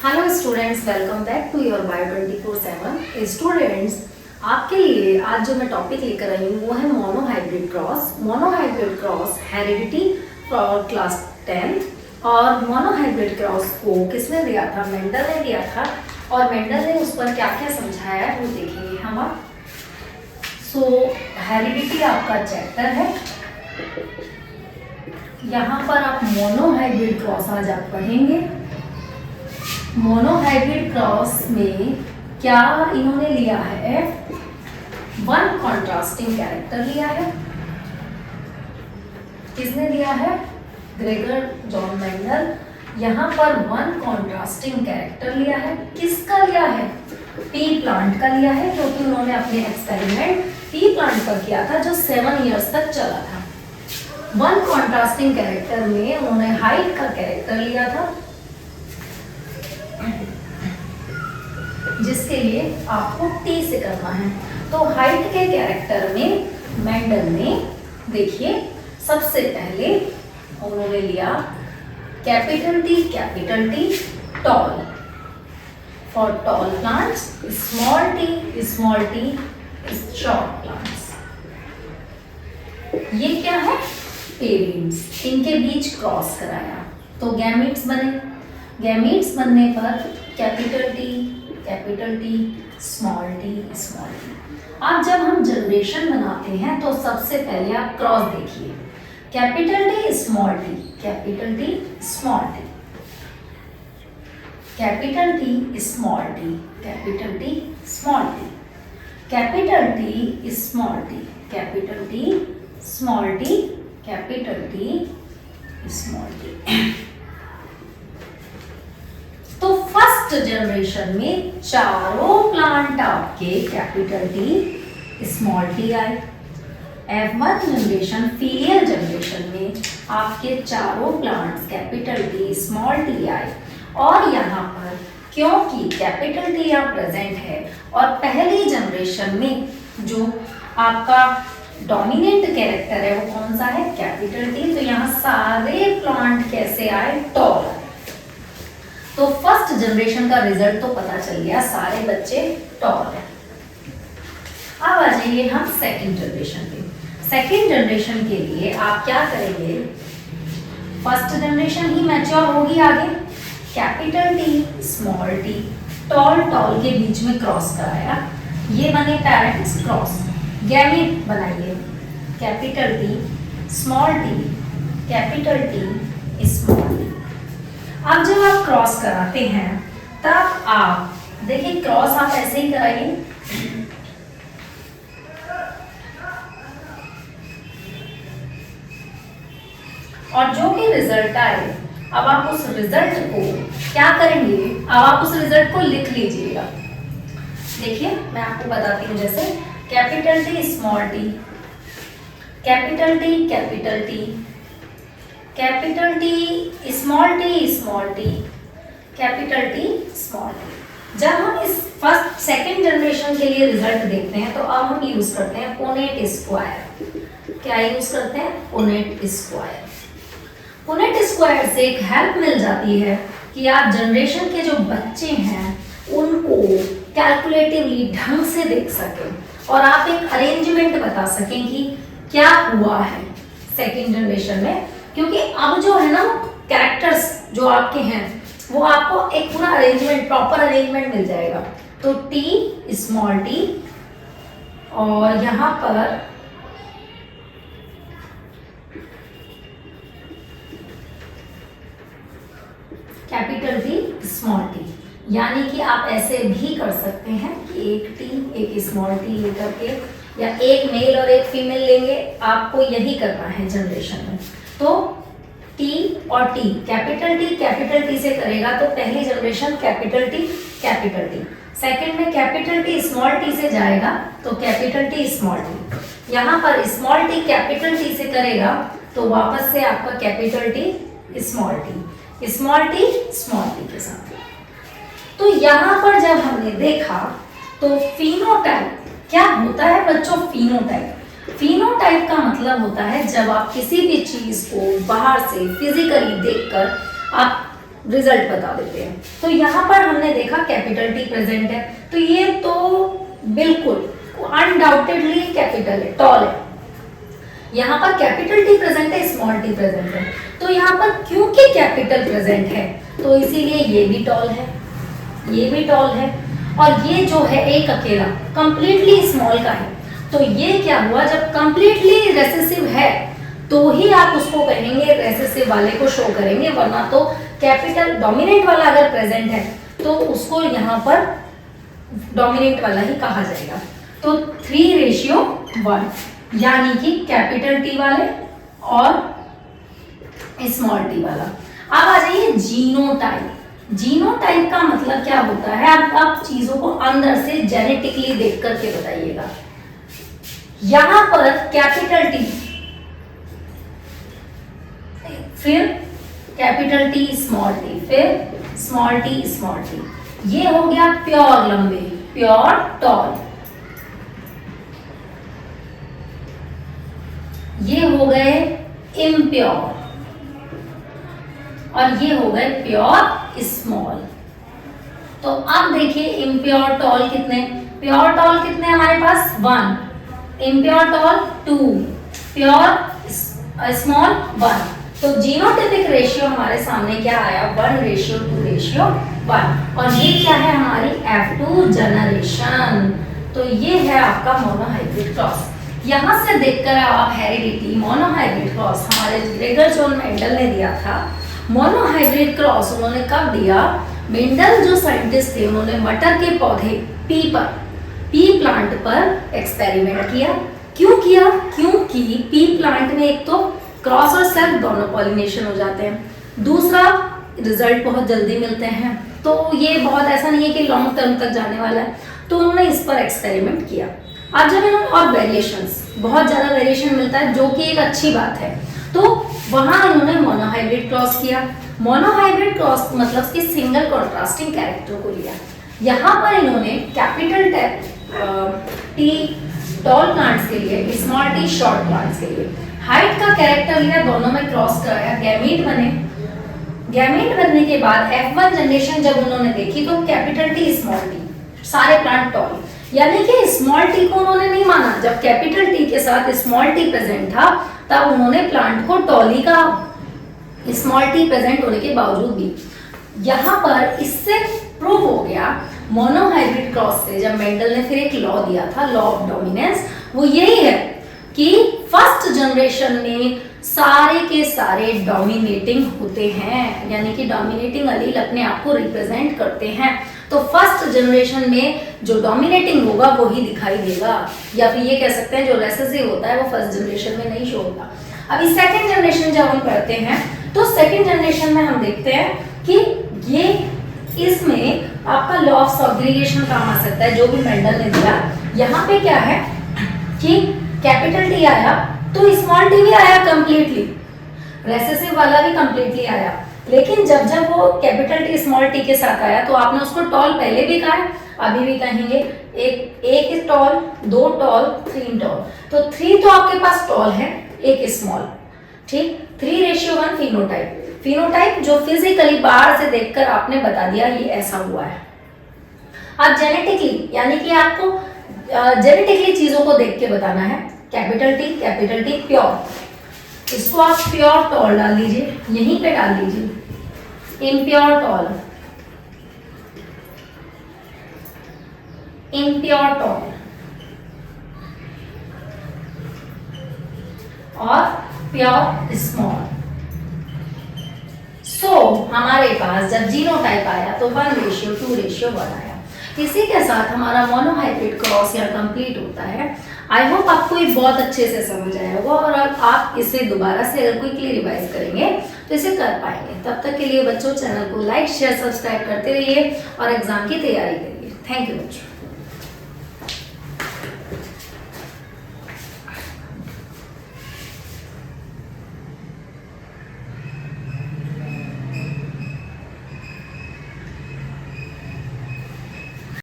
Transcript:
Hello students, welcome back to your bio 24/7। Students, आपके लिए आज जो मैं टॉपिक लेकर आई हूँ वो है monohybrid cross. Monohybrid cross heredity for class 10th। और मोनोहाइब्रिड क्रॉस को किसने दिया था? मेंडल ने दिया था। और मेंडल ने उस पर क्या क्या समझाया है वो देखेंगे हम आप। सो हेरिडिटी आपका चैप्टर है। यहाँ पर आप मोनोहाइब्रिड क्रॉस आज आप पढ़ेंगे। मोनोहाइब्रिड क्रॉस में क्या इन्होंने लिया है? वन कॉन्ट्रास्टिंग कैरेक्टर लिया है। किसने लिया है? Gregor John Mendel. यहाँ पर वन कॉन्ट्रास्टिंग कैरेक्टर लिया है। किसका लिया है? पी प्लांट का लिया है, क्योंकि उन्होंने अपने एक्सपेरिमेंट पी प्लांट पर किया था जो 7 इयर्स तक चला था। वन कॉन्ट्रास्टिंग कैरेक्टर में उन्होंने हाइट का कैरेक्टर लिया था, जिसके लिए आपको टी से करना है। तो हाइट के कैरेक्टर में मेंडल ने देखिए सबसे पहले उन्होंने लिया capital T tall for tall plants, small T short plants. ये क्या है? पेरेंट्स, इनके बीच क्रॉस कराया तो गैमीट्स बने। गैमीट्स बनने पर कैपिटल टी स्मॉल टी। अब जब हम जनरेशन बनाते हैं तो सबसे पहले आप क्रॉस देखिए, capital T small T, capital T small T, capital T small T, capital T small T, capital T small T, capital T small T, capital T small T. तो फर्स्ट जनरेशन में चारों plant आपके capital T small T आए। F1 generation filial generation में आपके चारों plants capital T small T आए। और यहाँ पर क्योंकि कैपिटल टी यहाँ प्रेजेंट है और पहली जनरेशन में जो आपका डोमिनेंट कैरेक्टर है वो कौन सा है? Capital T. तो यहाँ सारे प्लांट कैसे आए? टॉल। तो फर्स्ट जनरेशन का रिजल्ट तो पता चल गया, सारे बच्चे टॉल हैं। अब आ जाइए हम सेकंड जनरेशन पे। सेकंड जनरेशन के लिए आप क्या करेंगे? फर्स्ट जनरेशन ही मैच्योर होगी आगे। Capital T small T tall के बीच में क्रॉस कराया, ये बने पेरेंट्स क्रॉस। गैमीट बनाइए, capital T small T, capital T small T. अब जब आप क्रॉस कराते हैं तब आप देखिए क्रॉस आप ऐसे ही कराइए, और जो भी रिजल्ट आए अब आप उस रिजल्ट को क्या करेंगे? अब आप उस रिजल्ट को लिख लीजिएगा। देखिए मैं आपको बताती हूँ, जैसे capital T small T, capital T capital T, capital T small T, capital T small T. जब हम इस फर्स्ट सेकंड जनरेशन के लिए रिजल्ट देखते हैं तो अब हम यूज करते हैं पुनेट स्क्वायर। क्या यूज करते हैं? Punnett square. पुनेट स्क्वायर से एक हेल्प मिल जाती है कि आप जनरेशन के जो बच्चे हैं उनको कैलकुलेटिवली ढंग से देख सकें और आप एक अरेंजमेंट बता सकें कि क्या हुआ है सेकंड जनरेशन में। क्योंकि अब जो है ना कैरेक्टर्स जो आपके हैं वो आपको एक पूरा अरेंजमेंट, प्रॉपर अरेंजमेंट मिल जाएगा। तो टी स्मॉल टी और यहाँ पर कैपिटल टी स्मॉल टी। यानी कि आप ऐसे भी कर सकते हैं कि एक टी एक स्मॉल टी लेकर के, या एक मेल और एक फीमेल लेंगे, आपको यही करना है जनरेशन में। तो टी और टी, कैपिटल टी से करेगा तो पहली जनरेशन कैपिटल टी, सेकंड में कैपिटल टी स्मॉल टी से जाएगा तो कैपिटल टी स्मॉल टी। यहाँ पर स्मॉल टी कैपिटल टी से करेगा तो वापस से आपका कैपिटल टी स्मॉल टी के साथ। तो यहाँ पर जब हमने देखा तो फिनोटाइप क्या होता है बच्चों? फिनोटाइप का मतलब होता है जब आप किसी भी चीज को बाहर से फिजिकली देखकर आप रिजल्ट बता देते हैं। तो यहाँ पर हमने देखा कैपिटल टी प्रेजेंट है, तो ये तो बिल्कुल अनडाउटेडली कैपिटल है, टॉल है। यहाँ पर कैपिटल टी प्रेजेंट है, स्मॉल टी प्रेजेंट है, तो यहाँ पर क्योंकि कैपिटल प्रेजेंट है तो इसीलिए ये भी टॉल है, ये भी टॉल है, और ये जो है एक अकेला कंप्लीटली स्मॉल का है। तो ये क्या हुआ, जब कंप्लीटली रेसेसिव है तो ही आप उसको कहेंगे रेसेसिव वाले को शो करेंगे, वरना तो कैपिटल डोमिनेंट वाला अगर प्रेजेंट है तो उसको यहाँ पर डोमिनेंट वाला ही कहा जाएगा। तो 3:1, यानी कि कैपिटल टी वाले और स्मॉल टी वाला। अब आ जाइए जीनोटाइप। जीनोटाइप का मतलब क्या होता है, आप चीजों को अंदर से जेनेटिकली देख करके बताइएगा। यहां पर कैपिटल टी, फिर कैपिटल टी स्मॉल टी, फिर स्मॉल टी, ये हो गया प्योर लंबे, प्योर टॉल। ये हो गए इम्प्योर, और ये हो गए प्योर स्मॉल। तो अब देखिए इम्प्योर टॉल कितने, प्योर टॉल कितने हमारे पास 1, इम्प्योर टॉल 2, प्योर स्मॉल 1। तो जीनोटाइपिक रेशियो हमारे सामने क्या आया, 1:2:1, और ये क्या है हमारी F2 जनरेशन। तो ये है आपका मोनोहाइब्रिड क्रॉस। यहां से देखकर आप हेरिडिटी मोनोहाइब्रिड क्रॉस हमारे ग्रेगर जॉन मेंडल ने दिया था। मोनोहाइब्रिड क्रॉस उन्होंने कब दिया, मेंडल जो साइंटिस्ट थे उन्होंने मटर के पौधे पी प्लांट पर एक्सपेरिमेंट किया। क्यों किया, क्योंकि पी प्लांट में एक तो क्रॉस और सेल्फ दोनों पॉलिनेशन हो जाते हैं, दूसरा रिजल्ट बहुत जल्दी मिलते हैं, तो ये बहुत ऐसा नहीं है कि लॉन्ग टर्म तक जाने वाला है। तो उन्होंने इस पर एक्सपेरिमेंट किया। अब जब इन्होंने और वेरिएशंस, बहुत ज़्यादा वेरिएशन मिलता है जो कि एक अच्छी बात है, तो वहाँ इन्होंने मोनोहाइब्रिड क्रॉस किया। मोनोहाइब्रिड क्रॉस मतलब कि सिंगल कॉन्ट्रास्टिंग कैरेक्टर को लिया। यहाँ पर इन्होंने कैपिटल टी टॉल प्लांट्स के लिए, स्मॉल टी शॉर्ट प्लांट्स के लिए हाइट का कैरेक्टर लिया, दोनों में क्रॉस कराया, गैमीट बने। गैमीट बनने के बाद F1 जनरेशन जब उन्होंने देखी तो कैपिटल टी स्मॉल टी, सारे प्लांट टॉल, यानी कि स्मॉल टी को उन्होंने नहीं माना। जब कैपिटल टी के साथ स्मॉल टी प्रेजेंट था तब उन्होंने प्लांट को टॉली का, स्मॉल टी प्रेजेंट होने के बावजूद भी। यहाँ पर इससे प्रूव हो गया मोनोहाइब्रिड क्रॉस से, जब मेंडल ने फिर एक लॉ दिया था, लॉ ऑफ डोमिनेंस, वो यही है कि फर्स्ट जनरेशन में सारे के सारे डोमिनेटिंग होते हैं, यानी कि डोमिनेटिंग अलील अपने आप को रिप्रेजेंट करते हैं। तो फर्स्ट जनरेशन में जो डोमिनेटिंग होगा वो ही दिखाई देगा, या फिर ये कह सकते हैं जो रेसेसिव होता है वो फर्स्ट जनरेशन में नहीं शो होता। अभी सेकंड जनरेशन जब हम करते हैं तो सेकंड जनरेशन में हम देखते हैं कि ये इसमें आपका लॉ ऑफ सेग्रीगेशन काम आ सकता है, जो भी मेंडल ने दिया। यहाँ पे क्या है कि कैपिटल टी आया तो स्मॉल टी भी आया कंप्लीटली, रेसेसिव वाला भी कंप्लीटली आया, लेकिन जब जब वो कैपिटल टी स्मॉल टी के साथ आया तो आपने उसको टॉल पहले भी कहा है, अभी भी कहेंगे, एक टॉल, 2 टॉल, 3 टॉल। तो 3 तो आपके पास टॉल है, एक स्मॉल, ठीक। 3:1 फिनोटाइप, फिनोटाइप जो फिजिकली बाहर से देखकर आपने बता दिया ये ऐसा हुआ है। अब जेनेटिकली, यानी कि आपको जेनेटिकली चीजों को देख के बताना है। कैपिटल टी प्योर, इसको आप प्योर टॉल डाल दीजिए, यहीं पे डाल दीजिए इम्प्योर टॉल, इम्प्योर टॉल और प्योर स्मॉल। सो हमारे पास जब जीनोटाइप आया तो 1:2:1 आया। इसी के साथ हमारा मोनोहाइब्रिड क्रॉस यहाँ कंप्लीट होता है। आई होप आपको ये बहुत अच्छे से समझ आया होगा, और आप इसे दोबारा से अगर क्विकली रिवाइज करेंगे तो इसे कर पाएंगे। तब तक के लिए बच्चों चैनल को लाइक शेयर सब्सक्राइब करते रहिए और एग्जाम की तैयारी करिए। थैंक यू बच्चों।